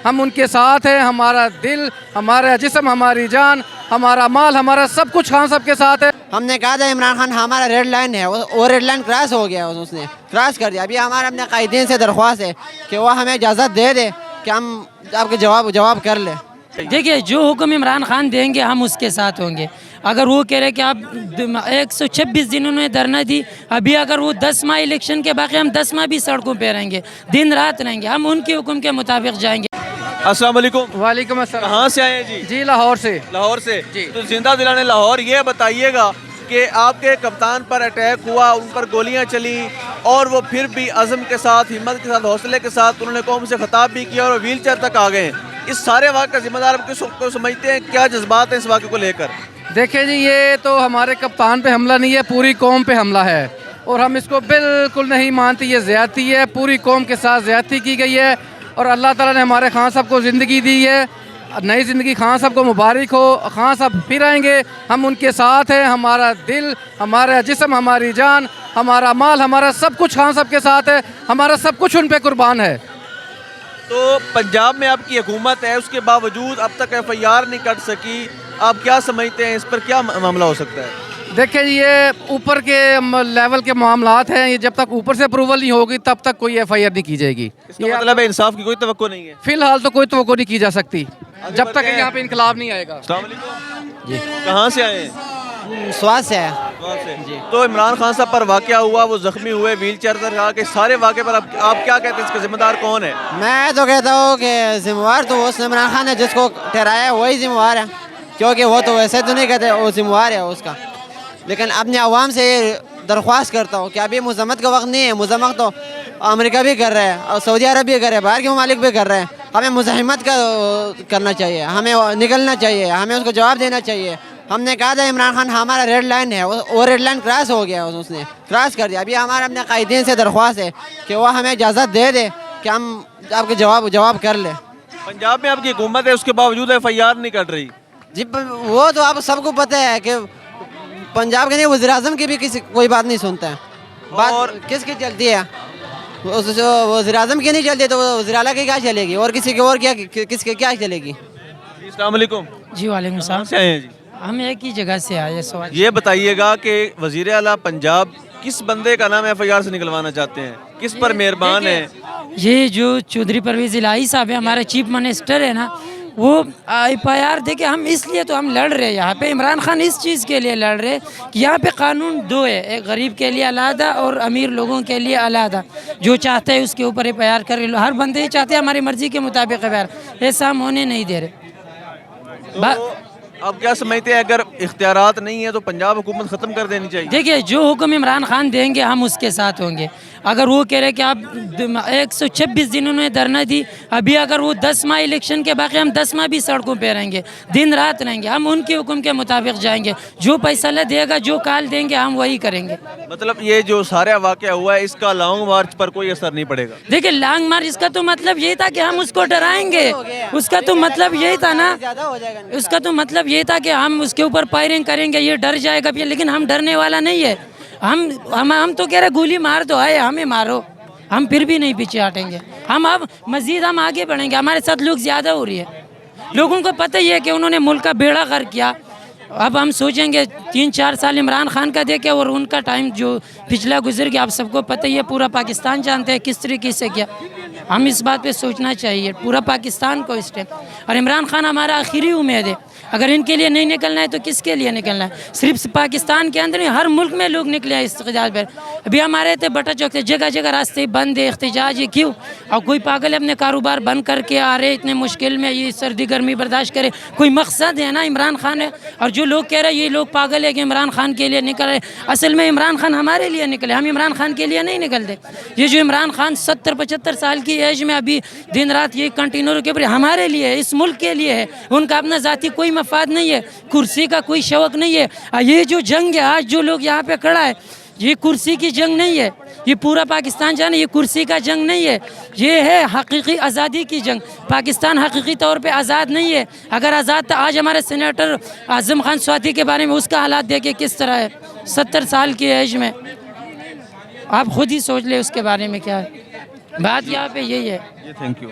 ہم ان کے ساتھ ہیں. ہمارا دل، ہمارا جسم، ہماری جان، ہمارا مال، ہمارا سب کچھ خان صاحب کے ساتھ ہے. ہم نے کہا تھا عمران خان ہمارا ریڈ لائن ہے، وہ ریڈ لائن کراس ہو گیا، اس نے کراس کر دیا. ابھی ہمارا اپنے قائدین سے درخواست ہے کہ وہ ہمیں اجازت دے دے کہ ہم آپ کے جواب کر لیں. دیکھیے جو حکم عمران خان دیں گے ہم اس کے ساتھ ہوں گے. اگر وہ کہہ رہے کہ آپ 126 دنوں میں دھرنا دی، ابھی اگر وہ 10 ماہ الیکشن کے باقی ہم 10 ماہ بھی سڑکوں پہ رہیں گے، دن رات رہیں گے، ہم ان کے حکم کے مطابق جائیں گے. السلام علیکم. وعلیکم السلام. کہاں سے آئے ہیں جی لاہور سے. لاہور سے. جی. تو زندہ دلانے لاہور، یہ بتائیے گا کہ آپ کے کپتان پر اٹیک ہوا، ان پر گولیاں چلیں اور وہ پھر بھی عزم کے ساتھ، ہمت کے ساتھ، حوصلے کے ساتھ انہوں نے قوم سے خطاب بھی کیا اور ویل چیئر تک آ گئے ہیں. اس سارے واقعے کا ذمہ دار آپ کس کو سمجھتے ہیں؟ کیا جذبات ہیں اس واقعے کو لے کر؟ دیکھیں جی، یہ تو ہمارے کپتان پہ حملہ نہیں ہے، پوری قوم پہ حملہ ہے اور ہم اس کو بالکل نہیں مانتے. یہ زیادتی ہے، پوری قوم کے ساتھ زیادتی کی گئی ہے اور اللہ تعالیٰ نے ہمارے خان صاحب کو زندگی دی ہے، نئی زندگی. خان صاحب کو مبارک ہو. خان صاحب پھر آئیں گے، ہم ان کے ساتھ ہیں. ہمارا دل، ہمارا جسم، ہماری جان، ہمارا مال، ہمارا سب کچھ خان صاحب کے ساتھ ہے. ہمارا سب کچھ ان پہ قربان ہے. تو پنجاب میں آپ کی حکومت ہے، اس کے باوجود اب تک ایف آئی آر نہیں کٹ سکی. آپ کیا سمجھتے ہیں اس پر کیا معاملہ ہو سکتا ہے؟ دیکھیں جی، یہ اوپر کے لیول کے معاملات ہیں. یہ جب تک اوپر سے اپروول نہیں ہوگی تب تک کوئی ایف آئی آر نہیں کی جائے گی. اس کا مطلب ہے انصاف کی کوئی توقع نہیں ہے فی الحال تو کوئی توقع نہیں کی جا سکتی جب تک یہاں پہ انقلاب نہیں آئے گا. السلام علیکم. جی. کہاں سے آئے ہیں؟ سواد سے ہے. تو عمران خان صاحب پر واقعہ ہوا، وہ زخمی ہوئے، ویل چیئر پر آ کے، سارے واقعے پر آپ کیا کہتے ہیں؟ اس کا ذمہ دار کون ہے؟ میں تو کہتا ہوں کہ ذمہ دار تو وہ عمران خان ہے، جس کو ٹھہرایا ہے وہی ذمہ دار ہے، کیونکہ وہ تو ویسے تو نہیں کہتے وہ ذمہ دار ہے اس کا. لیکن اپنے عوام سے یہ درخواست کرتا ہوں کہ ابھی مذمت کا وقت نہیں ہے. مذمت تو امریکہ بھی کر رہا ہے اور سعودی عرب بھی کر رہا ہے، باہر کے ممالک بھی کر رہے ہیں. ہمیں مزاحمت کا کرنا چاہیے، ہمیں نکلنا چاہیے، ہمیں اس کو جواب دینا چاہیے. ہم نے کہا تھا عمران خان ہمارا ریڈ لائن ہے، وہ ریڈ لائن کراس ہو گیا، اس نے کراس کر دیا. ابھی ہمارا اپنے قائدین سے درخواست ہے کہ وہ ہمیں اجازت دے دے کہ ہم آپ کے جواب کر لیں. پنجاب میں آپ کی حکومت ہے، اس کے باوجود ایف آئی آر نہیں کٹ رہی. جی وہ تو آپ سب کو پتہ ہے کہ پنجاب کے نہیں، وزیر اعظم کی بھی کوئی بات نہیں سنتا ہے. اور کس کی چلتی ہے؟ وزیر اعظم کی نہیں چلتی تو وزیر اعلیٰ کی کیا چلے گی؟ اور کسی کی اور کس کی کیا چلے گی؟ السلام علیکم. جی وعلیکم السلام. کہاں سے آئے ہیں جی؟ ہم ایک ہی جگہ سے آئے. سوال یہ بتائیے گا کہ وزیر اعلیٰ پنجاب کس بندے کا نام ایف آئی آر سے نکلوانا چاہتے ہیں؟ کس پر مہربان ہے؟ یہ جو چودھری پرویز الہی صاحب ہیں، ہمارے چیف منسٹر ہے نا، وہ ایف آئی آر دیکھیں. ہم اس لیے تو ہم لڑ رہے ہیں یہاں پہ. عمران خان اس چیز کے لیے لڑ رہے کہ یہاں پہ قانون دو ہے، ایک غریب کے لیے علیحدہ اور امیر لوگوں کے لیے علیحدہ. جو چاہتے ہیں اس کے اوپر ایف آئی آر کر لو. ہر بندے ہی چاہتے ہیں ہماری مرضی کے مطابق ایف آئی آر. ایسا ہم ہونے نہیں دے رہے. تو آپ کیا سمجھتے ہیں اگر اختیارات نہیں ہیں تو پنجاب حکومت ختم کر دینی چاہیے؟ دیکھیے جو حکم عمران خان دیں گے ہم اس کے ساتھ ہوں گے. اگر وہ کہہ رہے کہ آپ 126 دنوں میں دھرنا دی، ابھی اگر وہ 10 ماہ الیکشن کے باقی ہم 10 ماہ بھی سڑکوں پہ رہیں گے، دن رات رہیں گے، ہم ان کے حکم کے مطابق جائیں گے. جو فیصلہ دے گا، جو کال دیں گے، ہم وہی کریں گے. مطلب یہ جو سارا واقعہ ہوا ہے، اس کا لانگ مارچ پر کوئی اثر نہیں پڑے گا؟ دیکھیں لانگ مارچ اس کا تو مطلب یہی تھا کہ ہم اس کو ڈرائیں گے. اس کا تو مطلب یہی تھا نا، اس کا تو مطلب یہ تھا کہ ہم اس کے اوپر فائرنگ کریں گے، یہ ڈر جائے گا. لیکن ہم ڈرنے والا نہیں ہے. ہم تو کہہ رہے گولی مار دو، آئے ہمیں مارو، ہم پھر بھی نہیں پیچھے ہٹیں گے. ہم اب مزید ہم آگے بڑھیں گے. ہمارے ساتھ لوگ زیادہ ہو رہی ہے. لوگوں کو پتہ ہی ہے کہ انہوں نے ملک کا بیڑا غرق کیا. اب ہم سوچیں گے 3-4 سال عمران خان کا دیکھے اور ان کا ٹائم جو پچھلا گزر گیا. آپ سب کو پتہ ہی ہے، پورا پاکستان جانتے ہیں کس طریقے سے کیا. ہم اس بات پہ سوچنا چاہیے پورا پاکستان کو اس ٹائم. اور عمران خان ہمارا آخری امید ہے. اگر ان کے لیے نہیں نکلنا ہے تو کس کے لیے نکلنا ہے؟ صرف پاکستان کے اندر نہیں، ہر ملک میں لوگ نکلے ہیں احتجاج پر. ابھی ہمارے تھے بٹا چوک سے جگہ جگہ راستے بند ہے، احتجاج ہے. کیوں؟ اور کوئی پاگل اپنے کاروبار بند کر کے آ رہے اتنے مشکل میں، یہ سردی گرمی برداشت کرے. کوئی مقصد ہے نا، عمران خان ہے. اور جو لوگ کہہ رہے ہیں یہ لوگ پاگل ہے کہ عمران خان کے لیے نکل رہے، اصل میں عمران خان ہمارے لیے نکلے. ہم عمران خان کے لیے نہیں نکلتے. یہ جو عمران خان 70-75 سال کی ایج میں ابھی دن رات یہ کنٹینیو کے اوپر ہمارے لیے ہے، اس ملک کے لیے ہے. ان کا اپنا ذاتی کوئی مفاد نہیں ہے، کرسی کا کوئی شوق نہیں ہے. یہ جو جنگ ہے آج جو لوگ یہاں پہ کھڑا ہے، یہ کرسی کی جنگ نہیں ہے. یہ پورا پاکستان جانے، یہ کرسی کا جنگ نہیں ہے. یہ ہے حقیقی آزادی کی جنگ. پاکستان حقیقی طور پہ آزاد نہیں ہے. اگر آزاد تھا، آج ہمارے سینیٹر اعظم خان سواتی کے بارے میں اس کا حالات دیکھیں کس طرح ہے 70 سال کی ایج میں. آپ خود ہی سوچ لیں اس کے بارے میں کیا ہے. بات یہاں پہ یہی ہے. Thank you.